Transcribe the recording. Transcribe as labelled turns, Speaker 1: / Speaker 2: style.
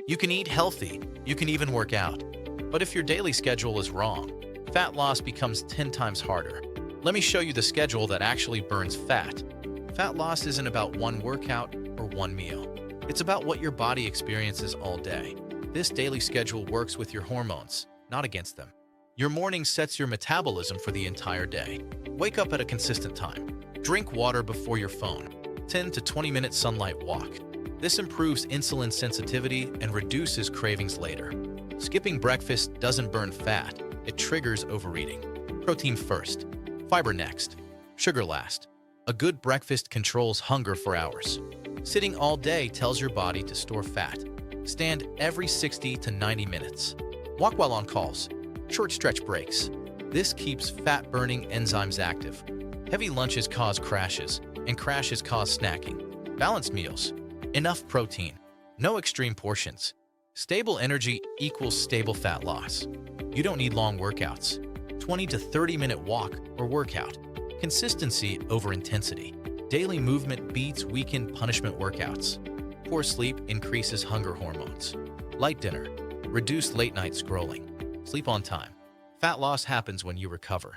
Speaker 1: You can eat healthy, you can even work out. But if your daily schedule is wrong, fat loss becomes 10 times harder. Let me show you the schedule that actually burns fat. Fat loss isn't about one workout or one meal. It's about what your body experiences all day. This daily schedule works with your hormones, not against them. Your morning sets your metabolism for the entire day. Wake up at a consistent time. Drink water before your phone. 10 to 20-minute sunlight walk. This improves insulin sensitivity and reduces cravings later. Skipping breakfast doesn't burn fat, it triggers overeating. Protein first, fiber next, sugar last. A good breakfast controls hunger for hours. Sitting all day tells your body to store fat. Stand every 60 to 90 minutes. Walk while on calls. Short stretch breaks. This keeps fat-burning enzymes active. Heavy lunches cause crashes, and crashes cause snacking. Balanced meals. Enough protein. No extreme portions. Stable energy equals stable fat loss. You don't need long workouts. 20 to 30-minute walk or workout. Consistency over intensity. Daily movement beats weekend punishment workouts. Poor sleep increases hunger hormones. Light dinner. Reduce late-night scrolling. Sleep on time. Fat loss happens when you recover.